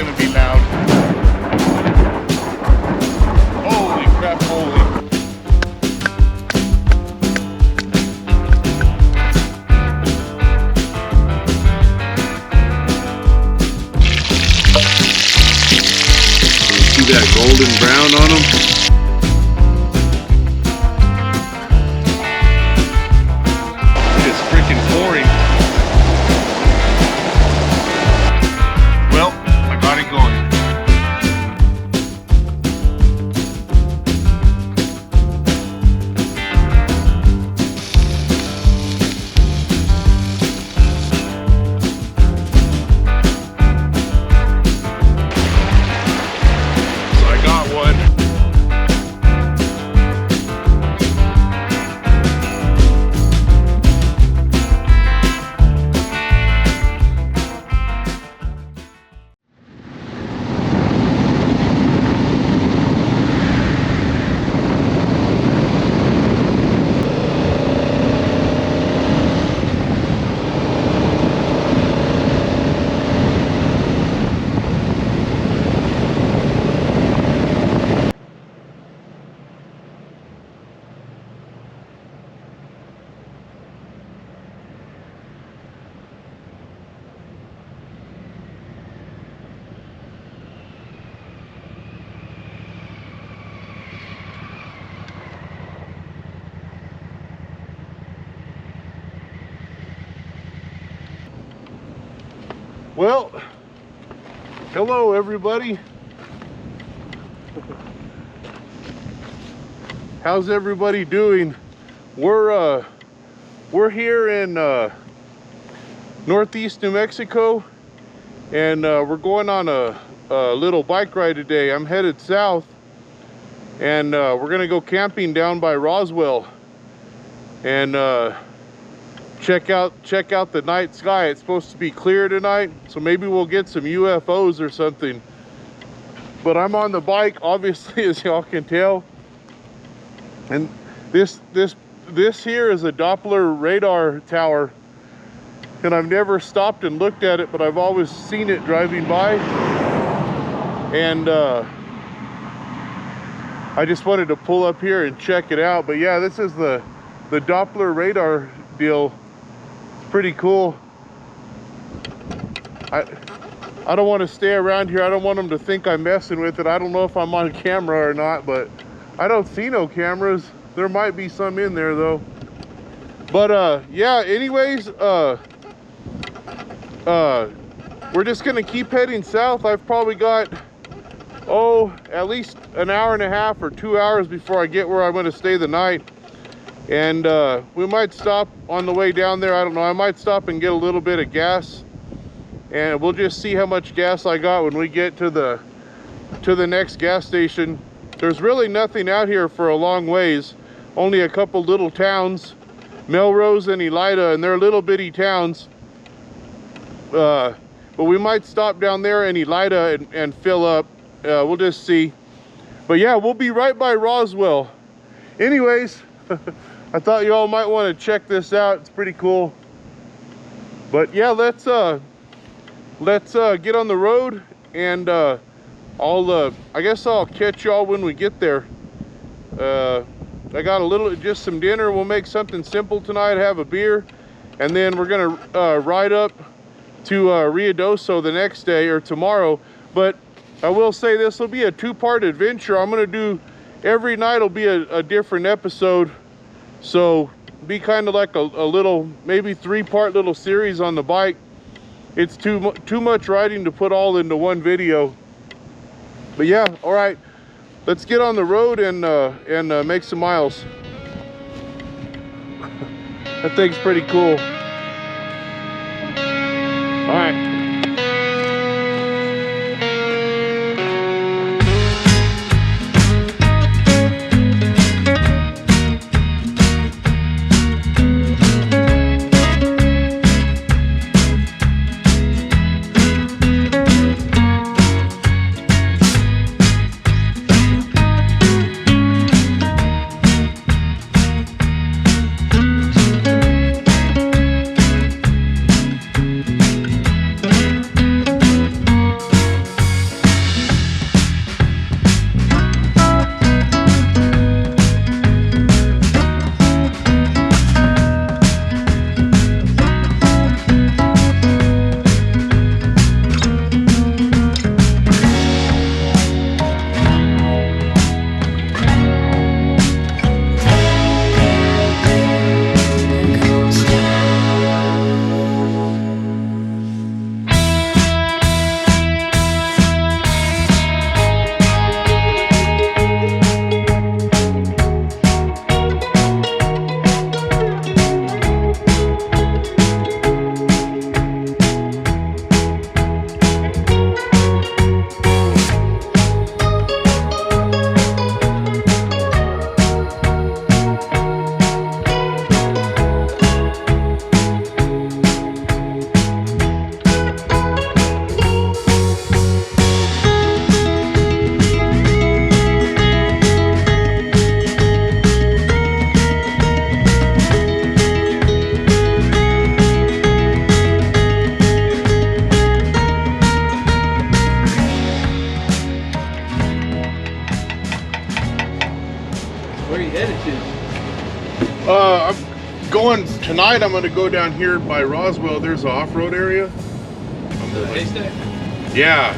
gonna be loud. Holy crap, holy. See that golden brown on them? It's freaking pouring. Well, I got it going. Well, hello everybody. How's everybody doing? We're here in northeast New Mexico, and we're going on a little bike ride today. I'm headed south, and we're gonna go camping down by Roswell, and check out the night sky. It's supposed to be clear tonight, so maybe we'll get some UFOs or something. But I'm on the bike, obviously, as y'all can tell, and this here is a Doppler radar tower, and I've never stopped and looked at it, but I've always seen it driving by, and I just wanted to pull up here and check it out. But yeah, this is the Doppler radar deal. Pretty cool. I don't want to stay around here. I don't want them to think I'm messing with it. I don't know if I'm on camera or not, but I don't see no cameras. There might be some in there though. But yeah, anyways, we're just gonna keep heading south. I've probably got at least an hour and a half or 2 hours before I get where I'm gonna stay the night. And we might stop on the way down there. I don't know. I might stop and get a little bit of gas, and we'll just see how much gas I got when we get to the next gas station. There's really nothing out here for a long ways. Only a couple little towns, Melrose and Elida, and they're little bitty towns. But we might stop down there in Elida and fill up. We'll just see. But yeah, we'll be right by Roswell. Anyways. I thought you all might want to check this out. It's pretty cool. But yeah, let's get on the road, and I guess I'll catch y'all when we get there. I got just some dinner. We'll make something simple tonight, have a beer, and then we're gonna ride up to Ruidoso the next day or tomorrow. But I will say this will be a two-part adventure. I'm gonna do every night will be a different episode. So be kind of like a little, maybe 3-part little series on the bike. It's too much riding to put all into one video. But yeah, all right, let's get on the road and make some miles. That thing's pretty cool. All right. tonight I'm gonna go down here by Roswell. There's an off-road area. The Haystack? Yeah,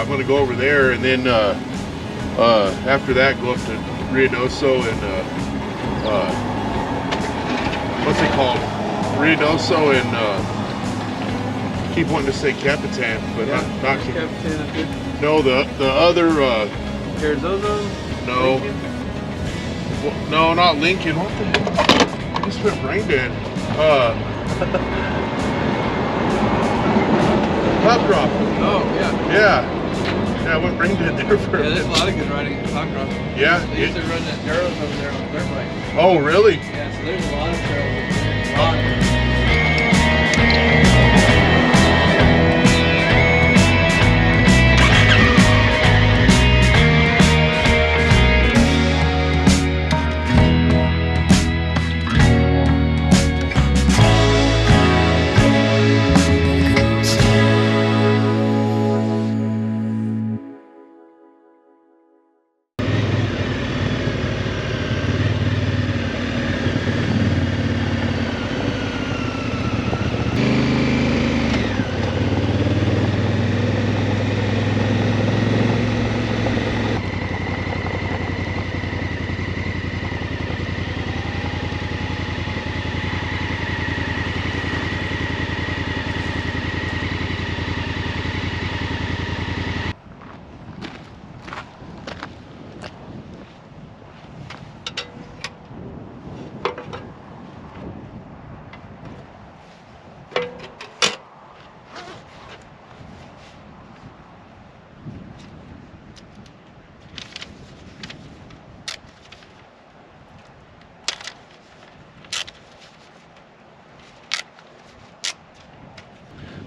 I'm gonna go over there, and then after that go up to Ruidoso and what's it called? Ruidoso and keep wanting to say Capitan, but yeah, not Capitan up here. No, the other Arizosa? no. Well, no, not Lincoln. What the heck? I just went brain dead. Cloudcroft. Oh, yeah. Yeah, I went brain dead there for a Yeah, there's a minute. lot of good riding at Cloudcroft. Yeah. They used to run that Duros over there on their bike. Oh, really? Yeah, so there's a lot of trails over there. A lot.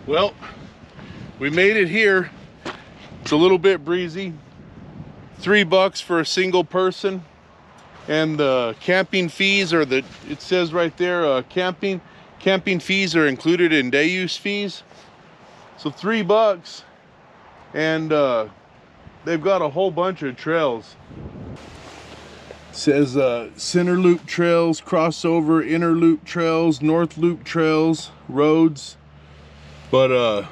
Well, we made it here. It's a little bit breezy. $3 for a single person, and the camping fees are it says right there, camping fees are included in day use fees. So $3, and they've got a whole bunch of trails. It says center loop trails, crossover, inner loop trails, north loop trails, roads. But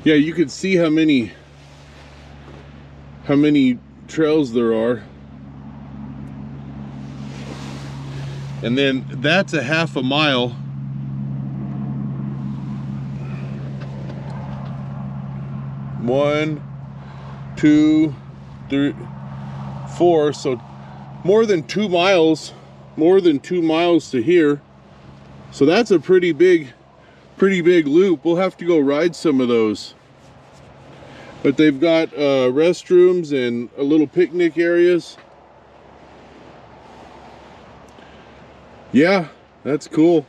yeah, you can see how many trails there are. And then that's a half a mile. One, two, three, four. So more than 2 miles, to here. So that's a pretty big loop. We'll have to go ride some of those. But they've got restrooms and a little picnic areas. Yeah, that's cool.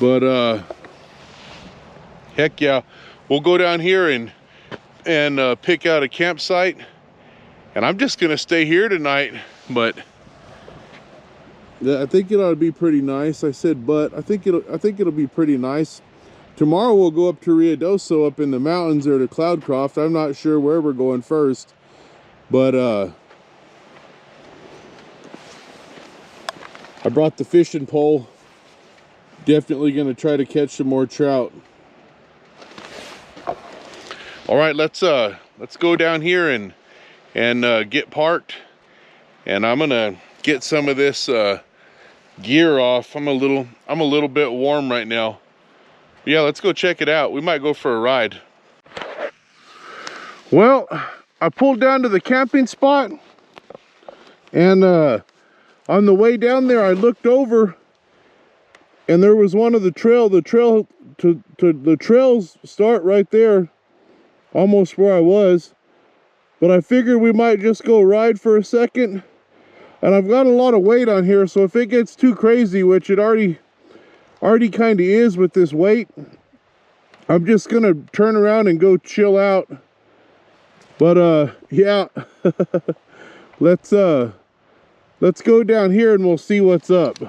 But heck yeah, we'll go down here and pick out a campsite. And I'm just gonna stay here tonight, but I think it ought to be pretty nice. I said, but I think it'll be pretty nice. Tomorrow we'll go up to Ruidoso up in the mountains, or to Cloudcroft. I'm not sure where we're going first, but I brought the fishing pole. Definitely gonna try to catch some more trout. All right, let's go down here and get parked, and I'm gonna get some of this gear off. I'm a little bit warm right now. But yeah, let's go check it out. We might go for a ride. Well, I pulled down to the camping spot, and on the way down there I looked over, and there was one of the trails start right there, almost where I was. But I figured we might just go ride for a second. And I've got a lot of weight on here, so if it gets too crazy, which it already kind of is with this weight, I'm just gonna turn around and go chill out. But yeah, let's go down here and we'll see what's up.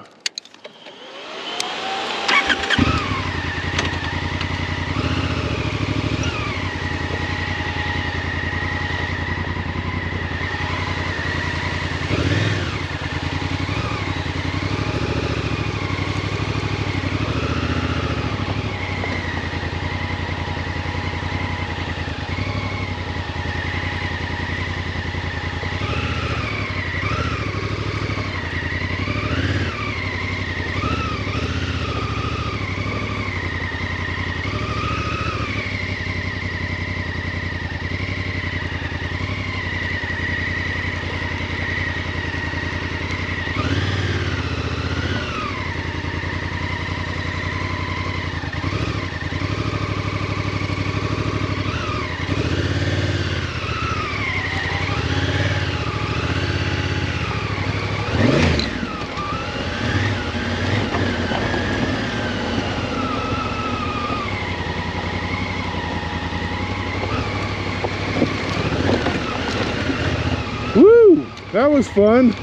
was fun.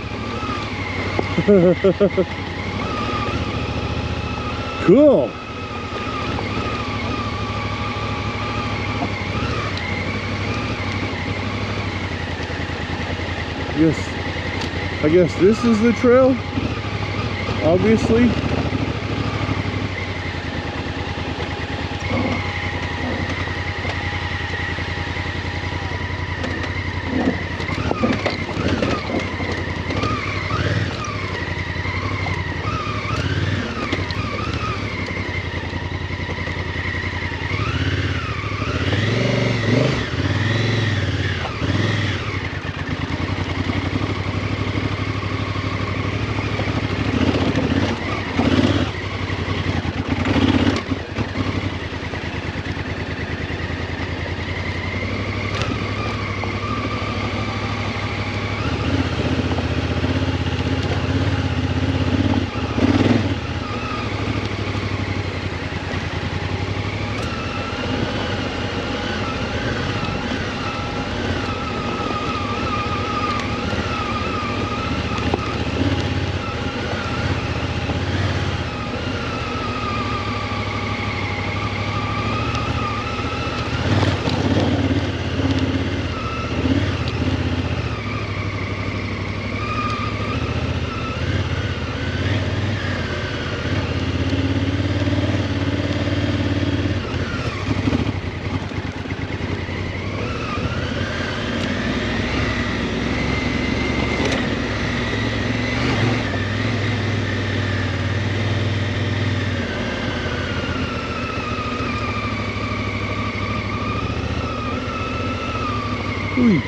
Cool. I guess this is the trail, obviously. Ooh.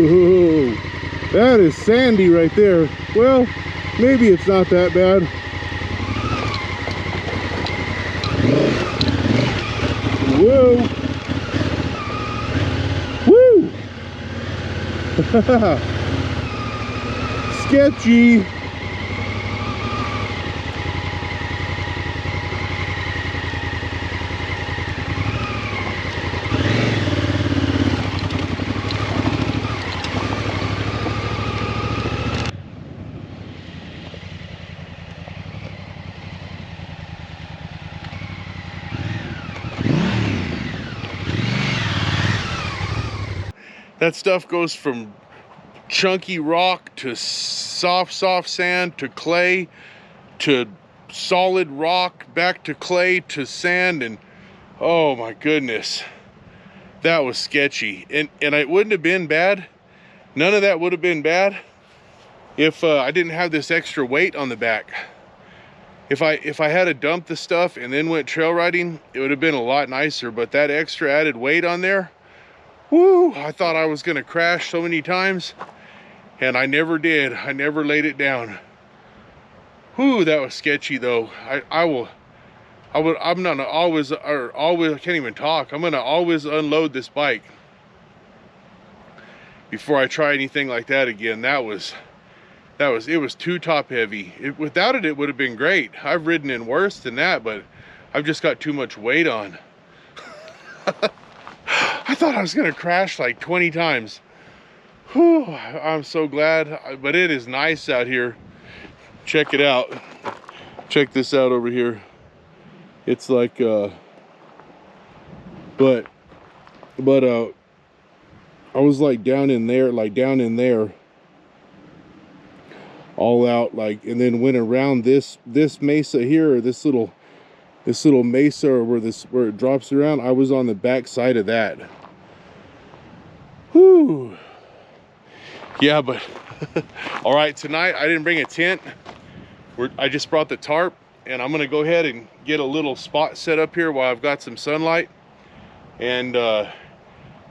Ooh, that is sandy right there. Well, maybe it's not that bad. Whoa. Woo. Sketchy. That stuff goes from chunky rock to soft sand to clay to solid rock back to clay to sand, and oh my goodness, that was sketchy. And it wouldn't have been bad. None of that would have been bad if I didn't have this extra weight on the back. If I had to dump the stuff and then went trail riding, it would have been a lot nicer. But that extra added weight on there, whoo, I thought I was gonna crash so many times, and I never did. I never laid it down. Whoo, that was sketchy though. I'm gonna always, I can't even talk. I'm gonna always unload this bike before I try anything like that again. That it was too top heavy. Without it, it would have been great. I've ridden in worse than that, but I've just got too much weight on. I thought I was gonna crash like 20 times. Whew, I'm so glad, but it is nice out here. Check it out. Check this out over here. It's like, but I was like down in there, all out, like, and then went around this mesa here, or this little mesa, where it drops around. I was on the back side of that. Whew. Yeah, but all right, tonight I didn't bring a tent. I just brought the tarp, and I'm gonna go ahead and get a little spot set up here while I've got some sunlight, and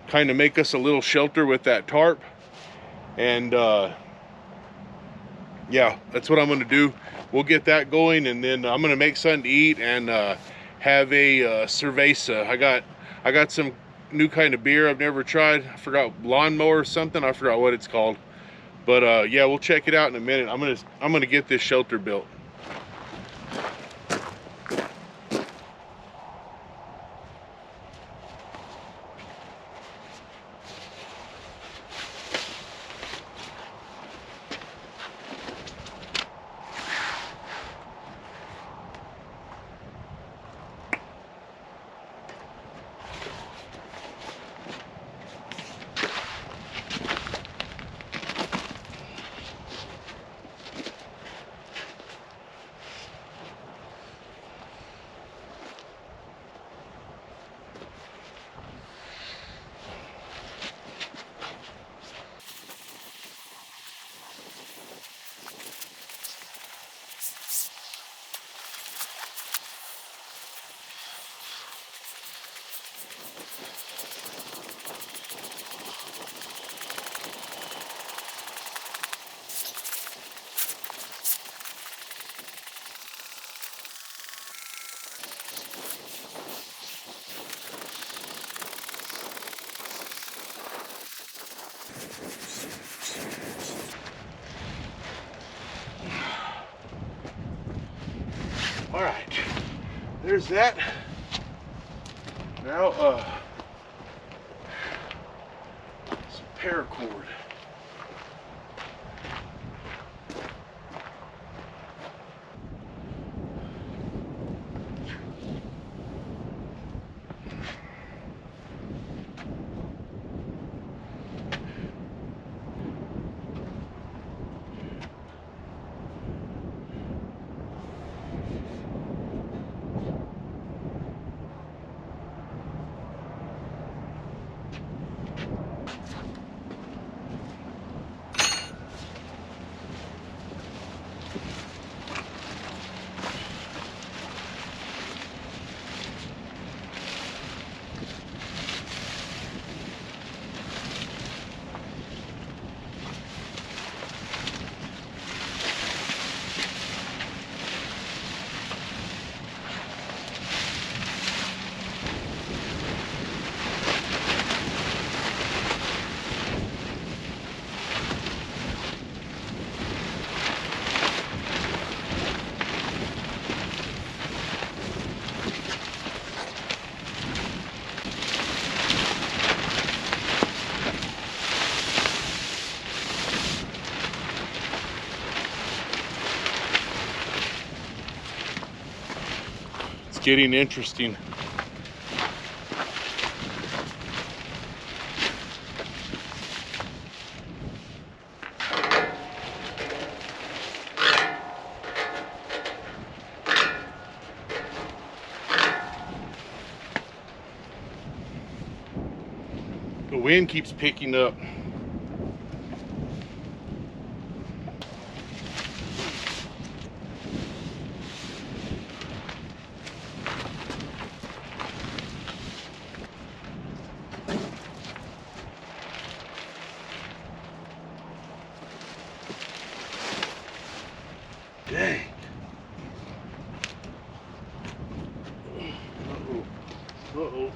kind of make us a little shelter with that tarp. And yeah, that's what I'm gonna do. We'll get that going, and then I'm gonna make something to eat and have a cerveza. I got some new kind of beer I've never tried. I forgot, lawnmower or something. I forgot what it's called. But yeah, we'll check it out in a minute. I'm gonna get this shelter built. All right, there's that. Now, some paracord. Getting interesting. The wind keeps picking up. Dang. Uh-oh. Uh-oh.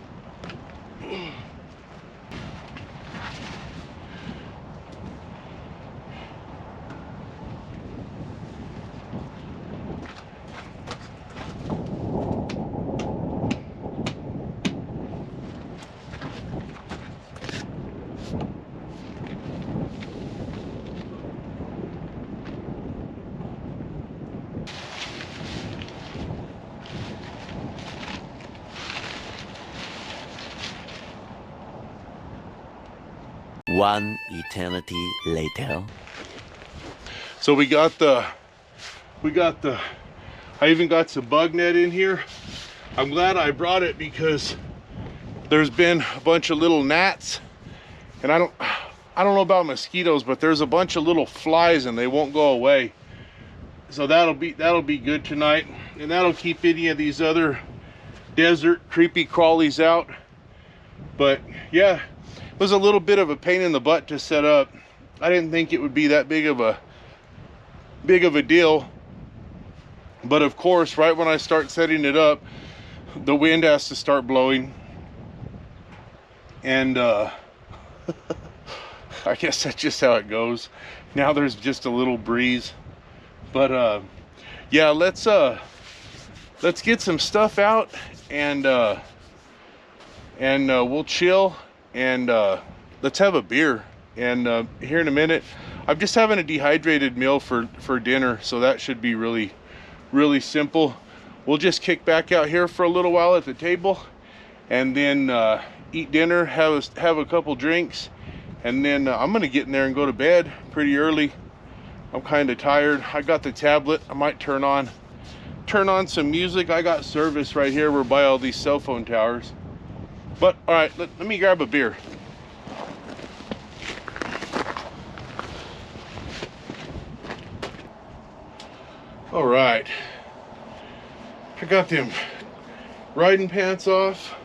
One eternity later. So we got the, I even got some bug net in here. I'm glad I brought it because there's been a bunch of little gnats, and I don't know about mosquitoes, but there's a bunch of little flies and they won't go away. So that'll be good tonight, and that'll keep any of these other desert creepy crawlies out. But yeah, it was a little bit of a pain in the butt to set up. I didn't think it would be that big of a deal, but of course, right when I start setting it up, the wind has to start blowing, and I guess that's just how it goes. Now there's just a little breeze, but yeah, let's get some stuff out, and we'll chill, and let's have a beer. And here in a minute, I'm just having a dehydrated meal for dinner, so that should be really simple. We'll just kick back out here for a little while at the table, and then eat dinner, have a couple drinks, and then I'm gonna get in there and go to bed pretty early. I'm kind of tired. I got the tablet. I might turn on some music. I got service right here. We're by all these cell phone towers. But all right, let me grab a beer. All right, I got them riding pants off.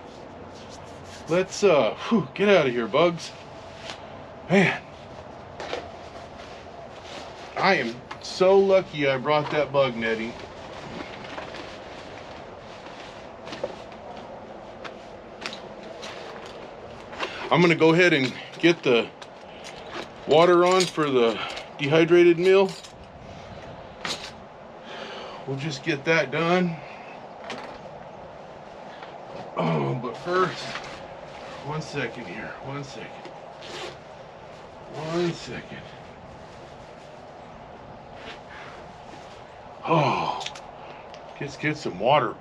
Let's get out of here, bugs. Man, I am so lucky I brought that bug netting. I'm gonna go ahead and get the water on for the dehydrated meal. We'll just get that done. Oh, but first, one second here, one second. Oh, let's get some water.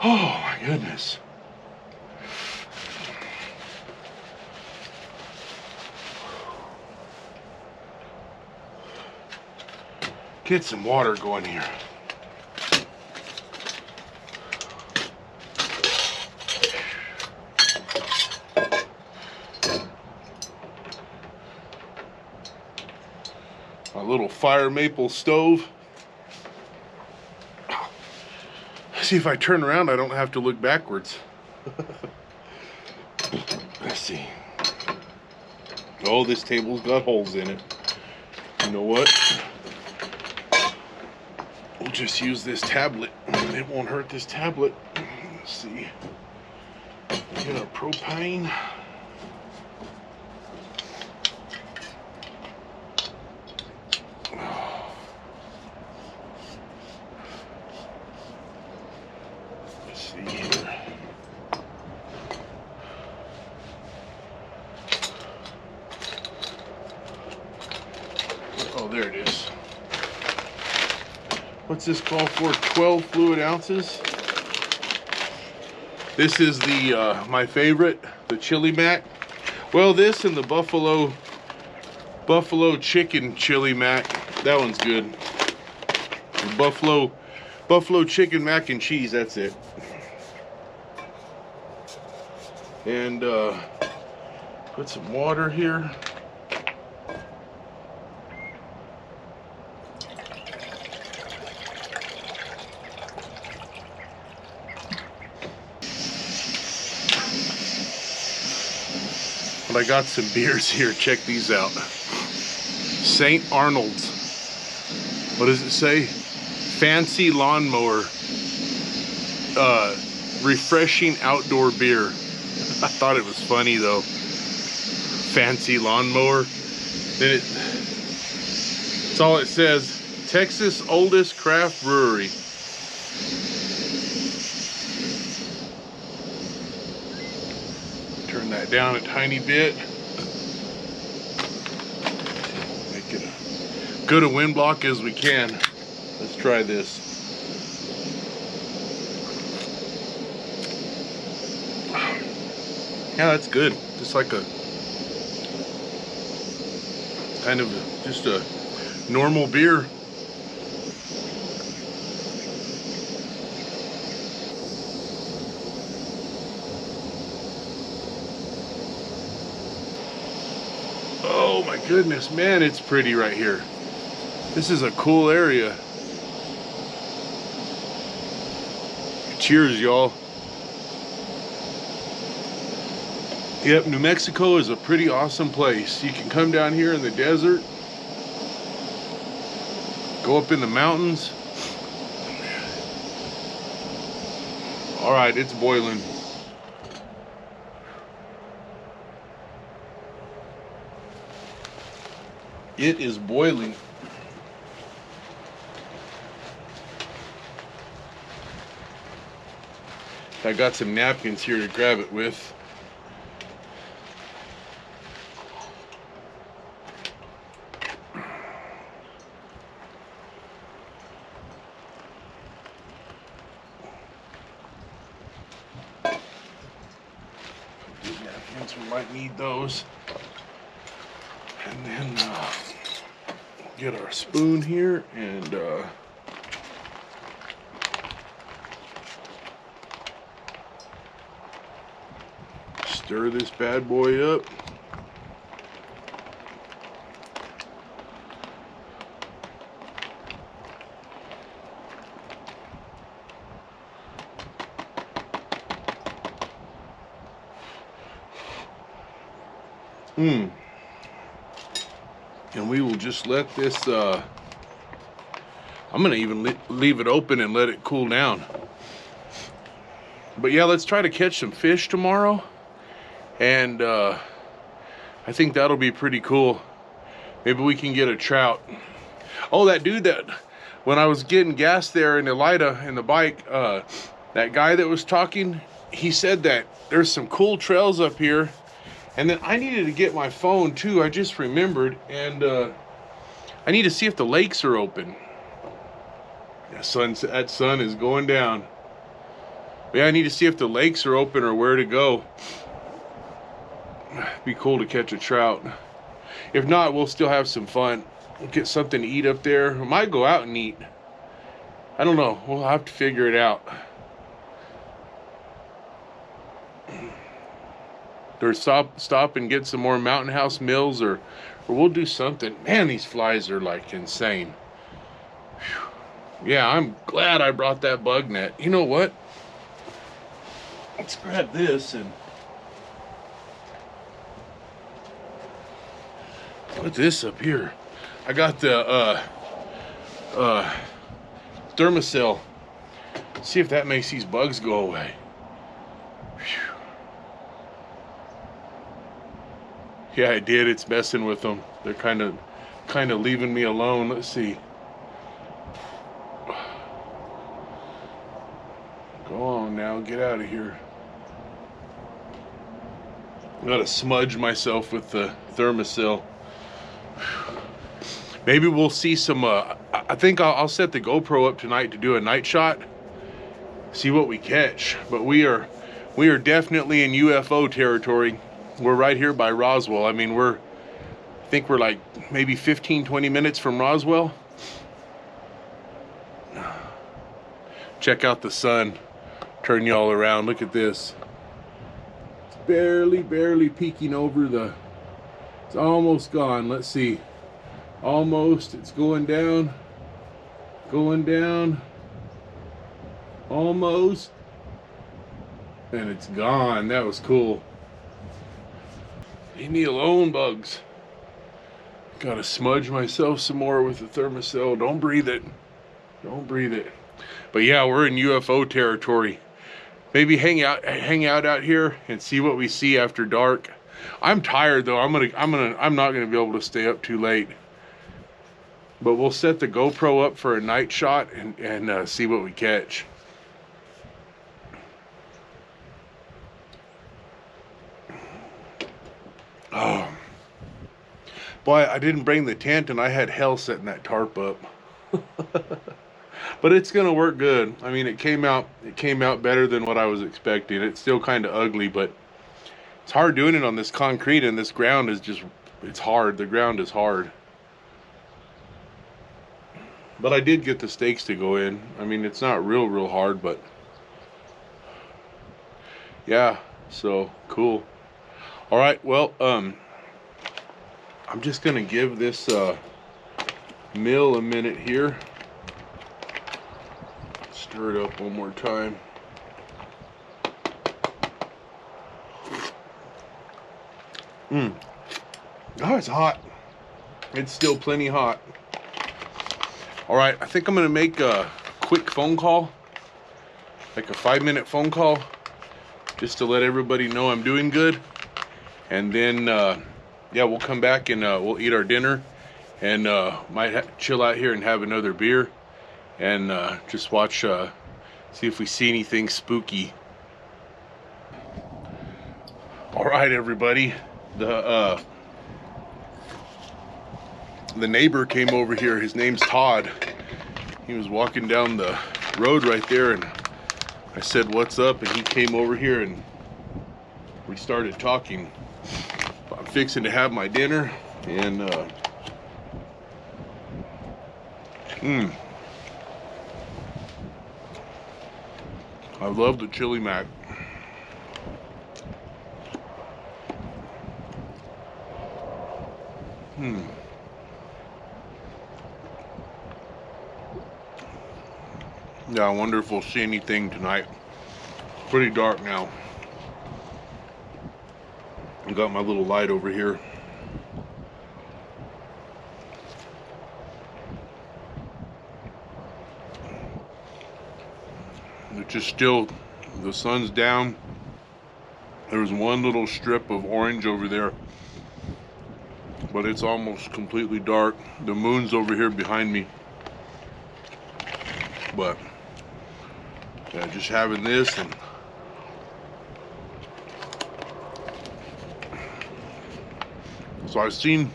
Oh my goodness. Get some water going here. My little fire maple stove. See, if I turn around, I don't have to look backwards. Let's see. Oh, this table's got holes in it. You know what? We'll just use this tablet. It won't hurt this tablet. Let's see. Get our propane. Let's see here. Oh, there it is. What's this call for? 12 fluid ounces. This is the my favorite, the chili mac. Well, this and the buffalo chicken chili mac. That one's good. The buffalo chicken mac and cheese. That's it. And put some water here. But I got some beers here. Check these out. St. Arnold's. What does it say? Fancy lawnmower. Refreshing outdoor beer. I thought it was funny though. Fancy lawnmower. Then it's all it says. Texas oldest craft brewery. Turn that down a tiny bit. Make it as good a wind block as we can. Let's try this. Yeah, that's good. Just like a kind of just a normal beer. Oh my goodness, man, it's pretty right here. This is a cool area. Cheers, y'all. Yep, New Mexico is a pretty awesome place. You can come down here in the desert, go up in the mountains. All right, it's boiling. It is boiling. I got some napkins here to grab it with. Napkins, we might need those. And then get our spoon here and stir this bad boy up. And we will just let this, I'm gonna even leave it open and let it cool down. But yeah, let's try to catch some fish tomorrow. And I think that'll be pretty cool. Maybe we can get a trout. Oh, that dude that, when I was getting gas there in Elida in the bike, that guy that was talking, he said that there's some cool trails up here. And then I needed to get my phone too, I just remembered, and I need to see if the lakes are open. That sun is going down. But yeah, I need to see if the lakes are open or where to go. Be cool to catch a trout. If not, we'll still have some fun. We'll get something to eat up there. We might go out and eat. I don't know, we'll have to figure it out. Or stop and get some more Mountain House meals, or we'll do something. Man, these flies are like insane. Whew. Yeah, I'm glad I brought that bug net. You know what? Let's grab this and put this up here. I got the Thermacell. See if that makes these bugs go away. Whew. Yeah, I did. It's messing with them. They're kind of leaving me alone. Let's see. Go on now, get out of here. I gotta smudge myself with the Thermacell. Maybe we'll see some. I think I'll set the GoPro up tonight to do a night shot. See what we catch. But we are definitely in UFO territory. We're right here by Roswell. I mean, I think we're like maybe 15-20 minutes from Roswell. Check out the sun. Turn y'all around. Look at this. It's barely peeking over the. It's almost gone. Let's see. Almost. It's going down. Going down. Almost. And it's gone. That was cool. Leave me alone, bugs. Gotta smudge myself some more with the Thermacell. Don't breathe it. Don't breathe it. But yeah, we're in UFO territory. Maybe hang out here and see what we see after dark. I'm tired though. I'm not gonna be able to stay up too late. But we'll set the GoPro up for a night shot and see what we catch. Oh, boy, I didn't bring the tent and I had hell setting that tarp up. But it's gonna work good. I mean, it came out better than what I was expecting. It's still kind of ugly, but it's hard doing it on this concrete, and this ground is just, it's hard. The ground is hard. But I did get the stakes to go in. I mean, it's not real hard, but yeah, so cool. All right, well, I'm just gonna give this mill a minute here. Stir it up one more time. Oh, it's hot. It's still plenty hot. All right, I think I'm gonna make a quick phone call, like a 5-minute phone call, just to let everybody know I'm doing good. And then, yeah, we'll come back and we'll eat our dinner, and might chill out here and have another beer, and just watch, see if we see anything spooky. All right, everybody. The neighbor came over here. His name's Todd. He was walking down the road right there, and I said, "What's up?" And he came over here and we started talking. I'm fixing to have my dinner, and I love the chili mac. Yeah, I wonder if we'll see anything tonight. It's pretty dark now. I've got my little light over here. It's just still, the sun's down. There's one little strip of orange over there, but it's almost completely dark. The moon's over here behind me. But yeah, just having this, and so I've seen,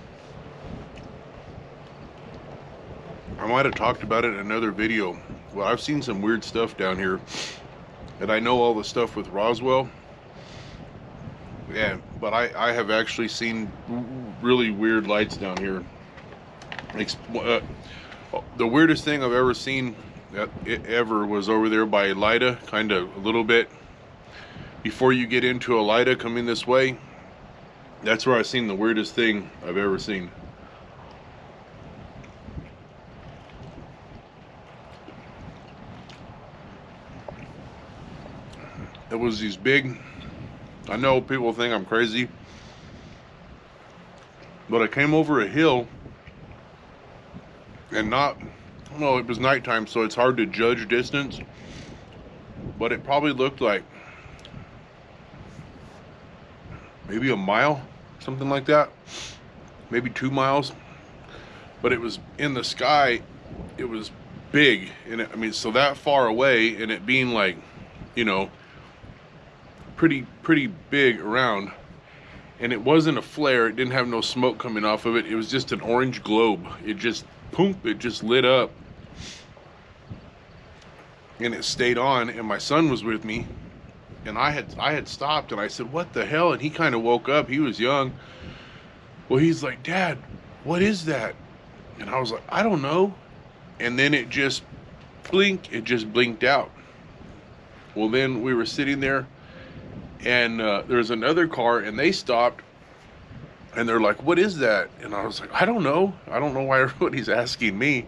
I might have talked about it in another video. Well, I've seen some weird stuff down here, and I know all the stuff with Roswell. Yeah, but I have actually seen really weird lights down here. The weirdest thing I've ever seen ever was over there by Lida, kind of a little bit before you get into Lida coming this way. That's where I've seen the weirdest thing I've ever seen. It was these big, I know people think I'm crazy, but I came over a hill, and well, it was nighttime, so it's hard to judge distance, but it probably looked like maybe a mile, something like that, maybe 2 miles, but it was in the sky. It was big, and I mean, so that far away, and it being like, you know, pretty big around, and it wasn't a flare. It didn't have no smoke coming off of it. It was just an orange globe. It just, boom, it just lit up, and it stayed on. And my son was with me, and I had stopped, and I said, "What the hell?" And he kind of woke up. He was young. Well, he's like, "Dad, what is that?" And I was like, "I don't know." And then it just blinked out. Well, then we were sitting there, and there was another car, and they stopped, and they're like, "What is that?" And I was like, I don't know why everybody's asking me.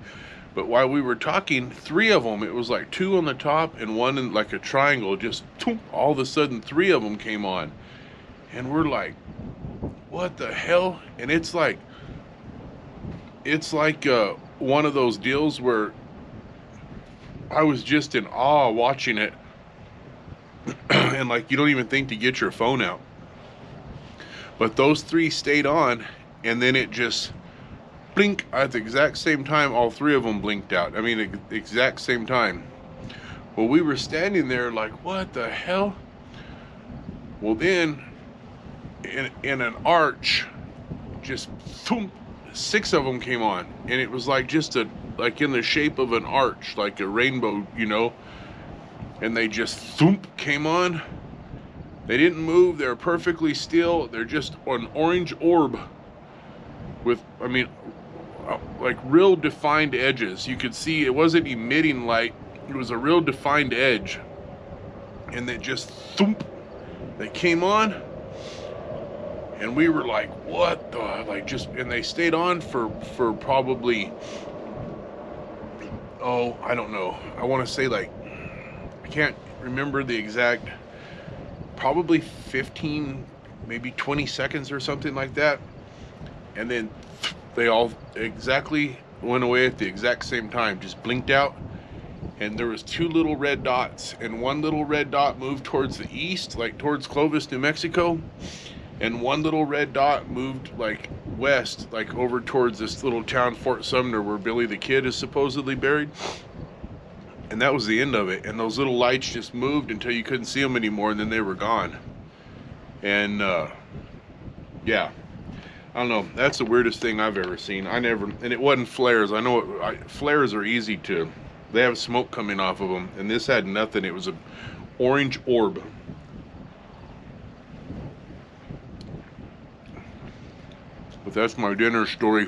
But while we were talking, 3 of them, it was like 2 on the top and 1 in like a triangle, just all of a sudden 3 of them came on, and we're like, what the hell? And it's like one of those deals where I was just in awe watching it. And like, you don't even think to get your phone out. But those 3 stayed on, and then it just blink at the exact same time. All 3 of them blinked out. I mean, the exact same time. Well, we were standing there like, what the hell? Well, then in an arch, just boom, 6 of them came on, and it was like just a like in the shape of an arch, like a rainbow, you know, and they just thump came on. They didn't move, they're perfectly still. They're just an orange orb with, I mean, like real defined edges. You could see it wasn't emitting light, it was a real defined edge. And they just thump, they came on, and we were like, what the, like just, and they stayed on for probably, oh, I don't know, I want to say like, I can't remember the exact, probably 15, maybe 20 seconds or something like that. And then they all exactly went away at the exact same time, just blinked out. And there was 2 little red dots, and 1 little red dot moved towards the east, like towards Clovis, New Mexico. And 1 little red dot moved like west, like over towards this little town, Fort Sumner, where Billy the Kid is supposedly buried. And that was the end of it. And those little lights just moved until you couldn't see them anymore, and then they were gone. And yeah, I don't know, that's the weirdest thing I've ever seen. And it wasn't flares. I know flares are easy to, they have smoke coming off of them, and this had nothing. It was an orange orb. But that's my dinner story.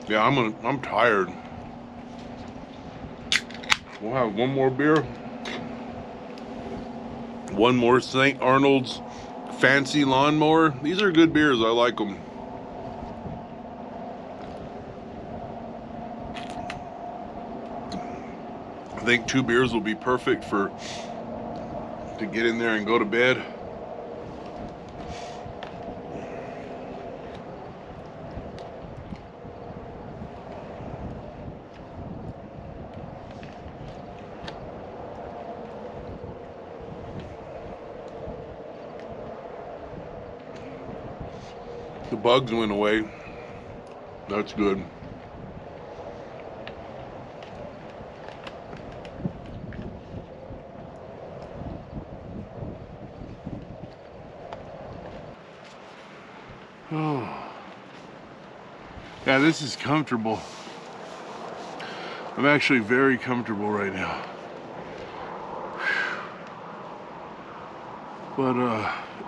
Yeah, I'm tired. We'll have one more beer. One more St. Arnold's Fancy Lawnmower. These are good beers. I like them. I think 2 beers will be perfect to get in there and go to bed. The bugs went away. That's good. Oh. Yeah, this is comfortable. I'm actually very comfortable right now. But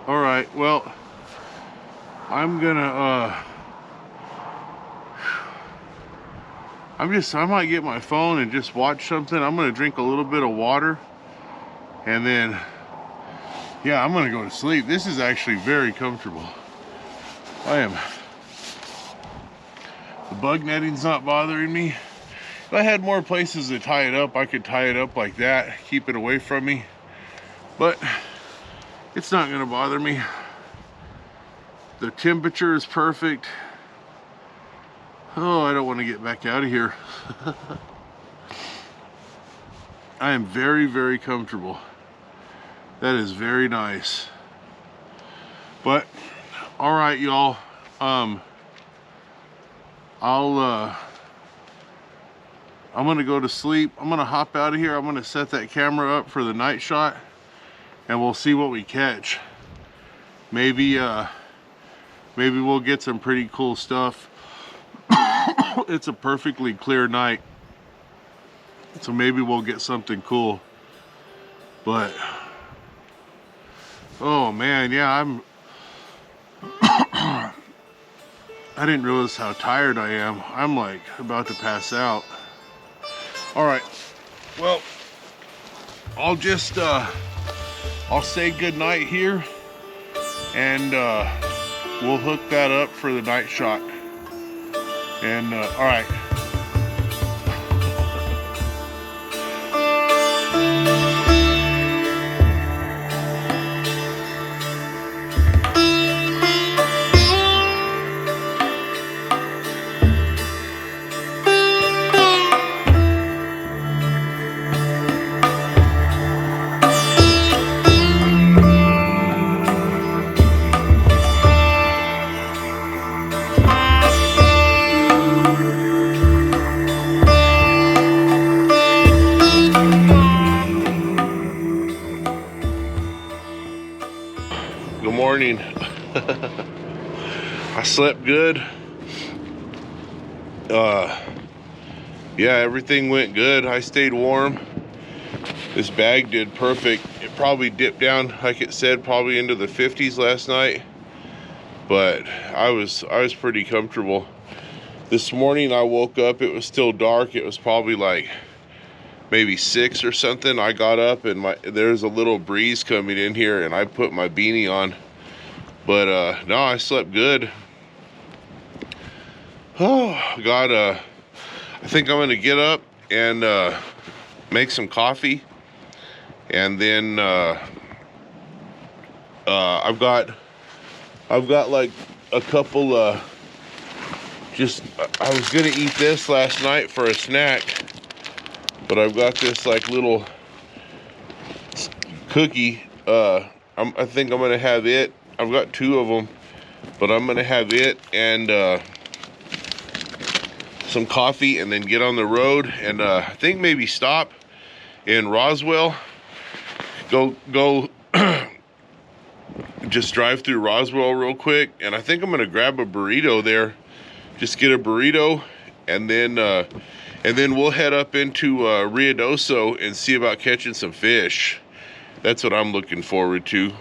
all right, well, I'm gonna I might get my phone and just watch something. I'm gonna drink a little bit of water, and then yeah, I'm gonna go to sleep. This is actually very comfortable. The bug netting's not bothering me. If I had more places to tie it up, I could tie it up like that, keep it away from me, but it's not gonna bother me. The temperature is perfect. Oh, I don't want to get back out of here. I am very, very comfortable. That is very nice. But all right, y'all. I'm gonna go to sleep. I'm gonna hop out of here. I'm gonna set that camera up for the night shot, and we'll see what we catch. Maybe we'll get some pretty cool stuff. It's a perfectly clear night, so maybe we'll get something cool. But oh man, yeah, I didn't realize how tired I am. I'm like about to pass out. All right, well, I'll just I'll say good night here, and we'll hook that up for the night shot. And all right. I slept good. Yeah, everything went good. I stayed warm. This bag did perfect. It probably dipped down, like it said, probably into the 50s last night, but I was pretty comfortable. This morning I woke up, it was still dark. It was probably like maybe 6 or something. I got up and there's a little breeze coming in here, and I put my beanie on. But no, I slept good. Oh God, I think I'm gonna get up and make some coffee, and then I've got like a couple I was gonna eat this last night for a snack, but I've got this like little cookie. I think I'm gonna have it. I've got 2 of them, but I'm gonna have it and some coffee, and then get on the road, and I think maybe stop in Roswell. Go just drive through Roswell real quick, and I think I'm gonna grab a burrito there. Just get a burrito, and then we'll head up into Ruidoso and see about catching some fish. That's what I'm looking forward to.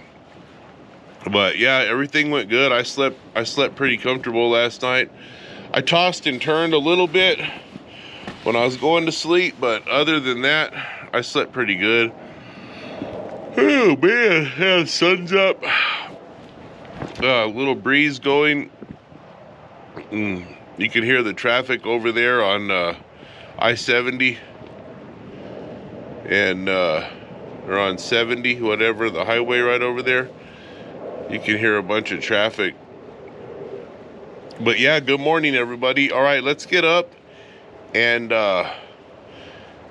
But yeah, everything went good. I slept pretty comfortable last night. I tossed and turned a little bit when I was going to sleep, but other than that, I slept pretty good. Oh man, yeah, the sun's up. A little breeze going. You can hear the traffic over there on I-70 and or on 70, whatever, the highway right over there. You can hear a bunch of traffic. But yeah, good morning, everybody. All right, let's get up and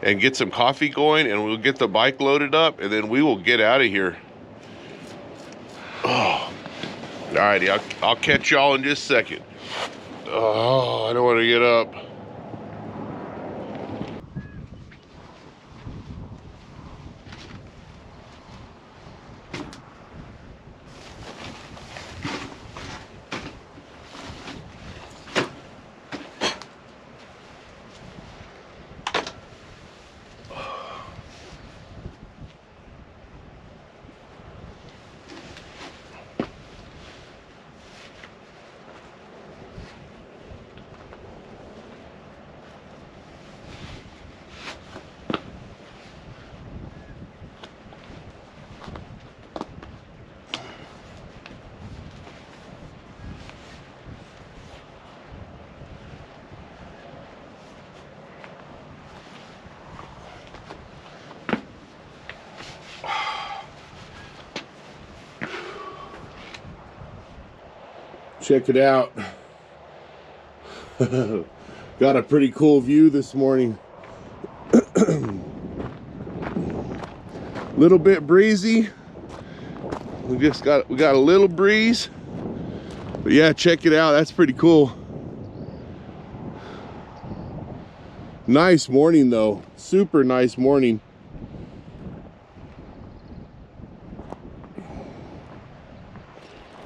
get some coffee going, and we'll get the bike loaded up, and then we will get out of here. Oh, all righty, I'll catch y'all in just a second. Oh, I don't want to get up. Check it out. Got a pretty cool view this morning. Little bit breezy. We got a little breeze. But yeah, check it out. That's pretty cool. Nice morning though. Super nice morning.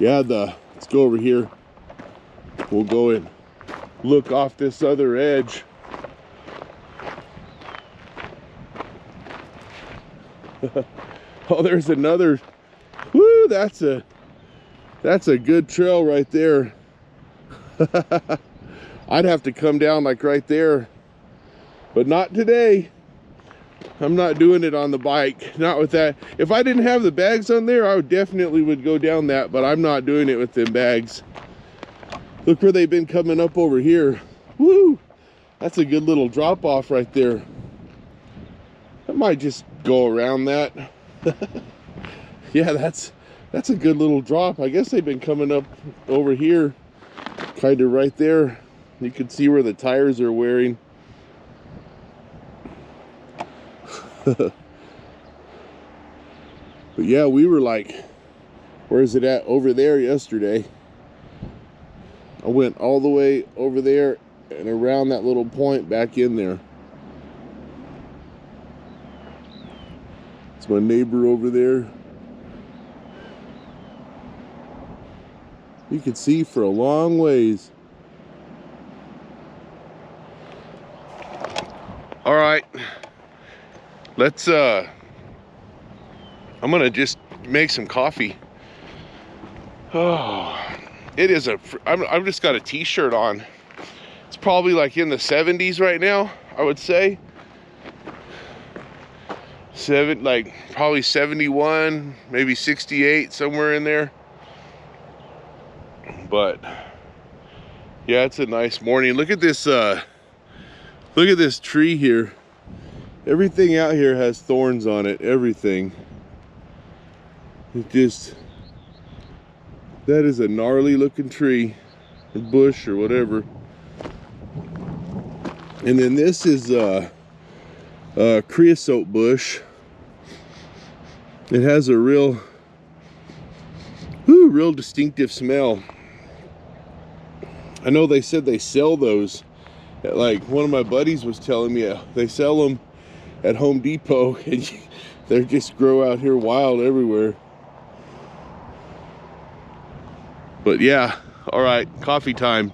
Yeah, let's go over here. We'll go and look off this other edge. Oh, there's another. Woo, that's a good trail right there. I'd have to come down like right there, but not today. I'm not doing it on the bike, not with that. If I didn't have the bags on there, I definitely would go down that, but I'm not doing it with them bags. Look where they've been coming up over here. Woo! That's a good little drop off right there. I might just go around that. Yeah, that's a good little drop. I guess they've been coming up over here, kind of right there. You can see where the tires are wearing. But yeah, we were like, where's it at? Over there yesterday. I went all the way over there and around that little point back in there. It's my neighbor over there. You can see for a long ways. All right, let's I'm gonna just make some coffee. Oh, it is I've just got a t-shirt on. It's probably like in the 70s right now, I would say. Probably 71, maybe 68, somewhere in there. But yeah, it's a nice morning. Look at this tree here. Everything out here has thorns on it, everything. That is a gnarly looking tree, or bush or whatever. And then this is a creosote bush. It has a real distinctive smell. I know they said they sell those at, like, one of my buddies was telling me they sell them at Home Depot, and they just grow out here wild everywhere. But yeah, all right, coffee time.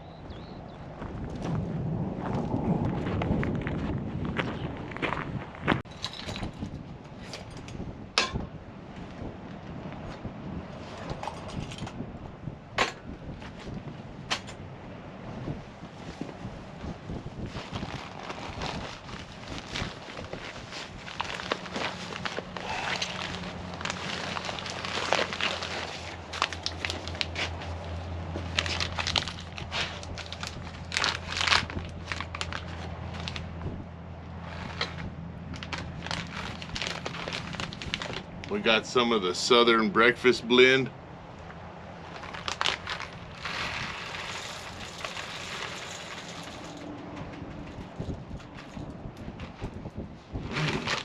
We got some of the Southern breakfast blend.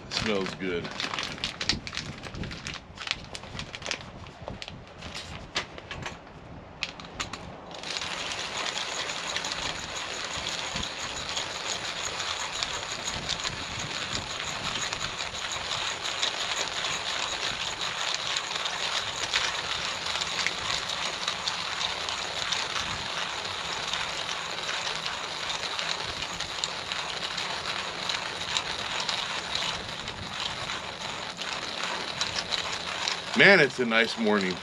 Smells good. Man, it's a nice morning.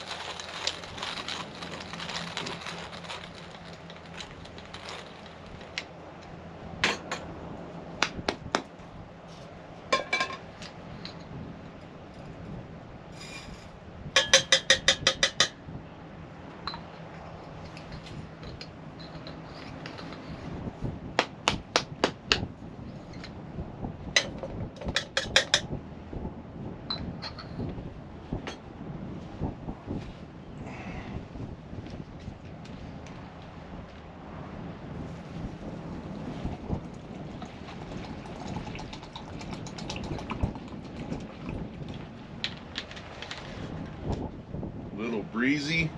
Little breezy.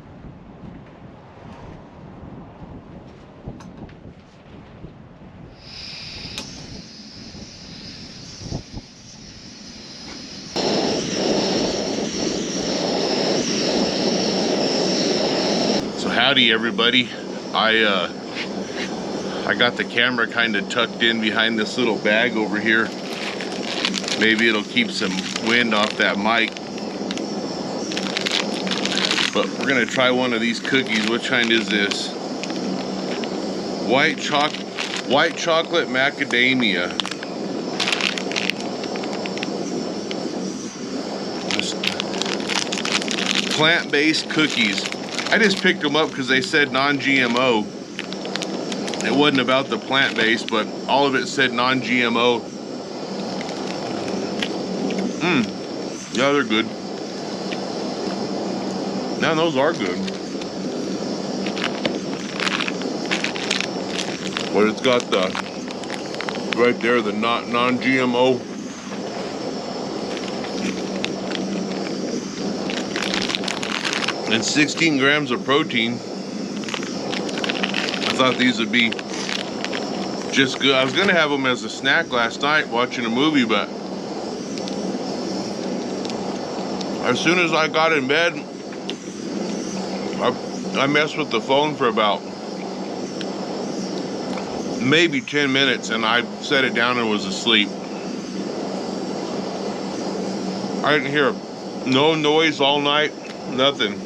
So howdy everybody. I got the camera kind of tucked in behind this little bag over here. Maybe it'll keep some wind off that mic. But we're gonna try one of these cookies. Which kind is this? White chocolate macadamia. Plant-based cookies. I just picked them up because they said non-GMO. It wasn't about the plant-based, but all of it said non-GMO. Yeah, they're good. Now those are good. But it's got the, right there, the non-GMO. And 16 grams of protein. I thought these would be just good. I was gonna have them as a snack last night watching a movie, but as soon as I got in bed, I I messed with the phone for about maybe 10 minutes and I set it down and was asleep. I didn't hear no noise all night, nothing.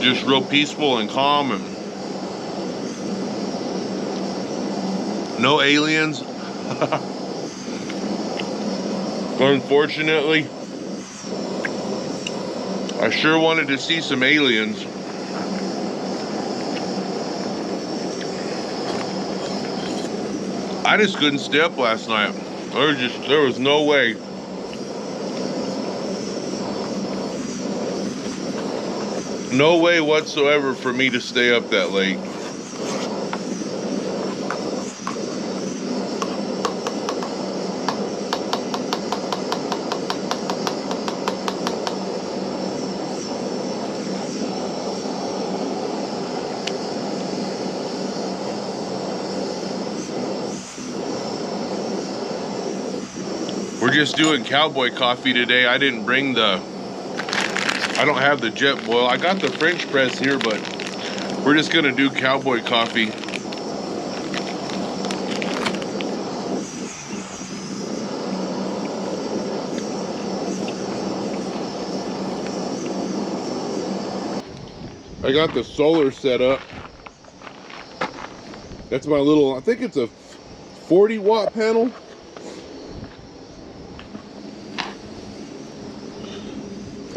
Just real peaceful and calm, and no aliens. Unfortunately, I sure wanted to see some aliens. I just couldn't stay up last night. There was no way. No way whatsoever for me to stay up that late. We're just doing cowboy coffee today. I don't have the jet boil. I got the French press here, but we're just gonna do cowboy coffee. I got the solar set up. That's my little, I think it's a 40 watt panel.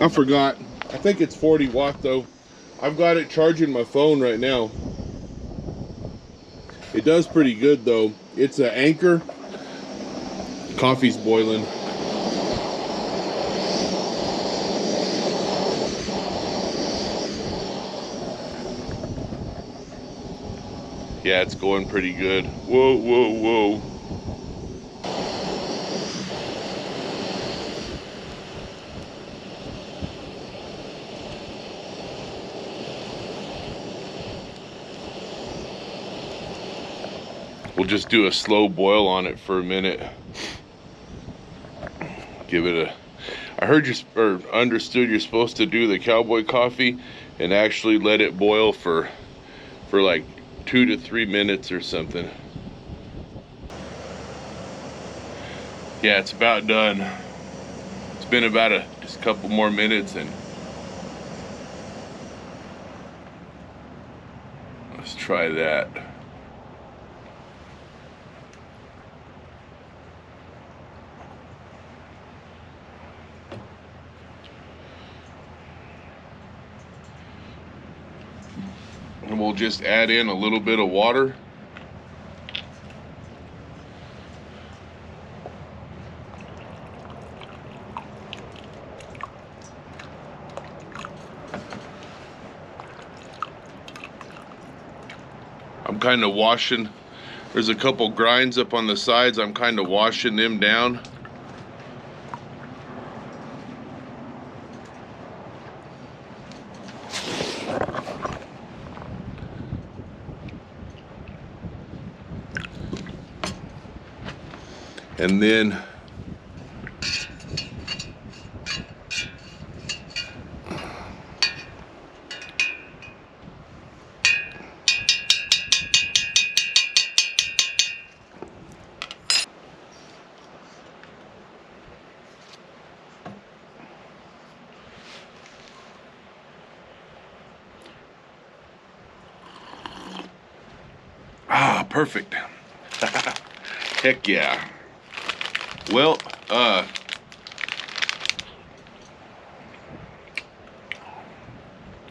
I forgot. I think it's 40 watt though. I've got it charging my phone right now. It does pretty good though. It's an Anchor. Coffee's boiling. Yeah, it's going pretty good. Whoa, whoa, whoa. We'll just do a slow boil on it for a minute. Give it a... I heard you, or understood you're supposed to do the cowboy coffee and actually let it boil for like 2 to 3 minutes or something. Yeah, it's about done. It's been about just a couple more minutes, and let's try that. And we'll just add in a little bit of water. I'm kind of washing, there's a couple grinds up on the sides, I'm kind of washing them down. And then perfect. Heck yeah. Well,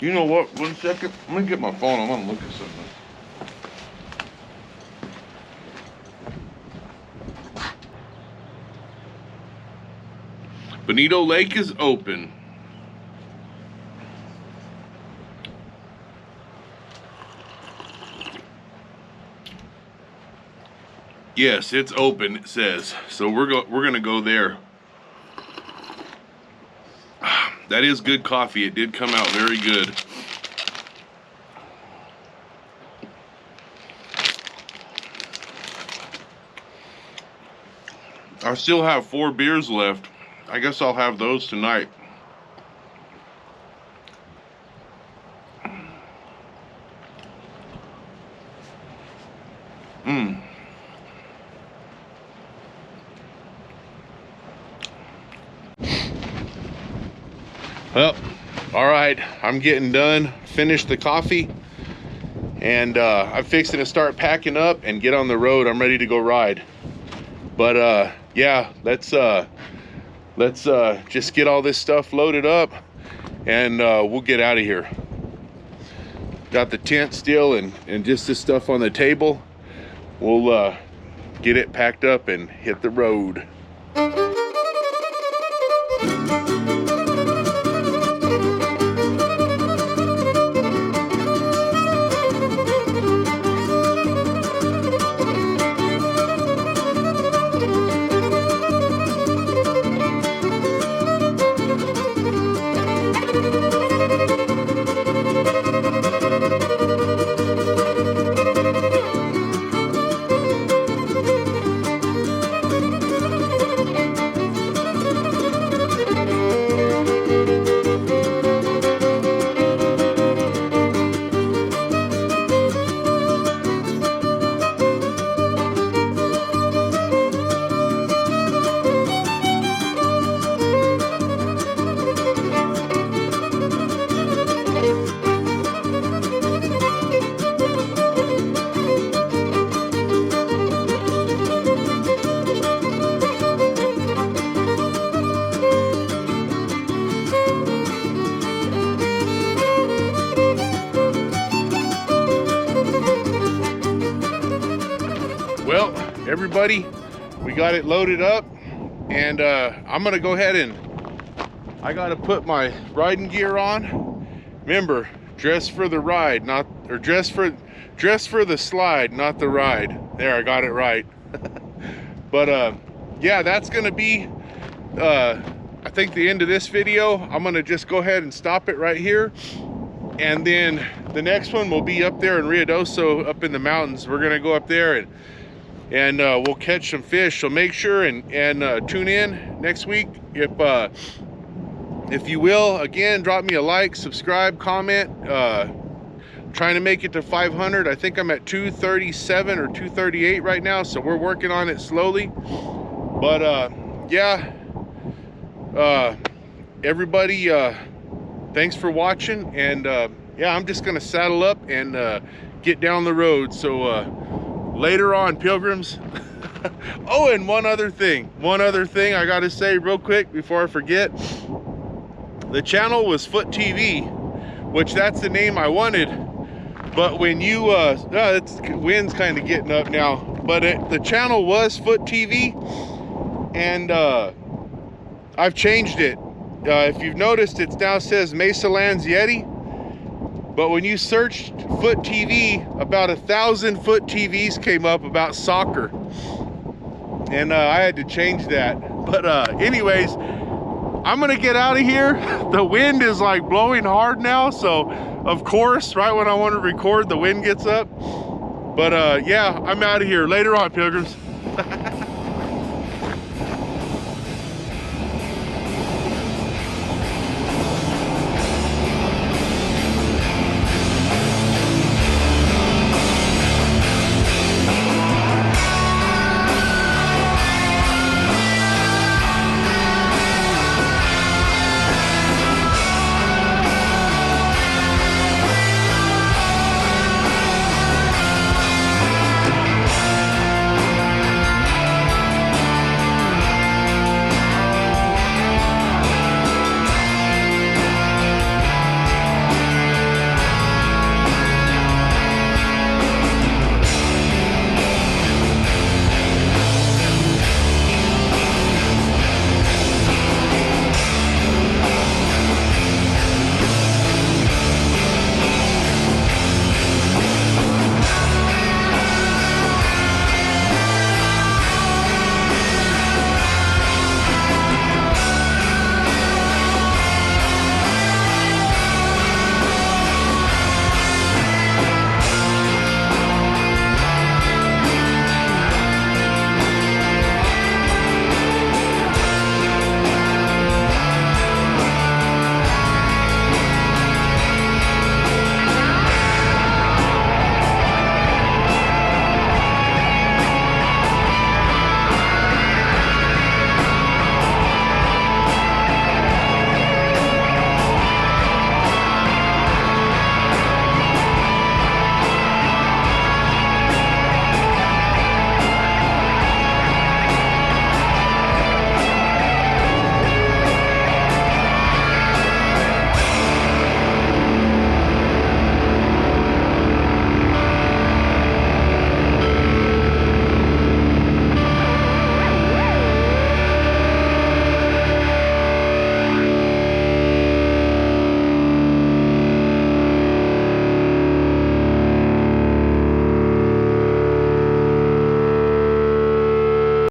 you know what? 1 second. Let me get my phone. I'm gonna look at something. Bonito Lake is open. Yes, it's open, it says. So we're gonna go there. That is good coffee. It did come out very good. I still have 4 beers left. I guess I'll have those tonight. Well, all right, I'm getting done, finished the coffee, and I'm fixing to start packing up and get on the road. I'm ready to go ride. But yeah, let's just get all this stuff loaded up, and we'll get out of here. Got the tent still and just this stuff on the table. We'll get it packed up and hit the road. Well, everybody, we got it loaded up, and I'm gonna go ahead and I gotta put my riding gear on. Remember, dress for the ride, not or dress for the slide, not the ride. There, I got it right. But yeah, that's gonna be I think the end of this video. I'm gonna just go ahead and stop it right here, and then the next one will be up there in Ruidoso, up in the mountains. We're gonna go up there and we'll catch some fish. So make sure and tune in next week. If you will, again, drop me a like, subscribe, comment. Trying to make it to 500. I think I'm at 237 or 238 right now, so we're working on it slowly. But yeah, everybody, thanks for watching, and yeah, I'm just gonna saddle up and get down the road. So later on, pilgrims. Oh, and one other thing I gotta say real quick before I forget. The channel was Foot TV, which that's the name I wanted. But when you, wind's kind of getting up now, but the channel was Foot TV, and I've changed it. If you've noticed, it now says Mesa Lands Yeti. But when you searched Foot TV, about 1,000 Foot TVs came up about soccer. And I had to change that. But anyways, I'm gonna get out of here. The wind is like blowing hard now. So of course, right when I want to record, the wind gets up. But yeah, I'm out of here. Later on, pilgrims.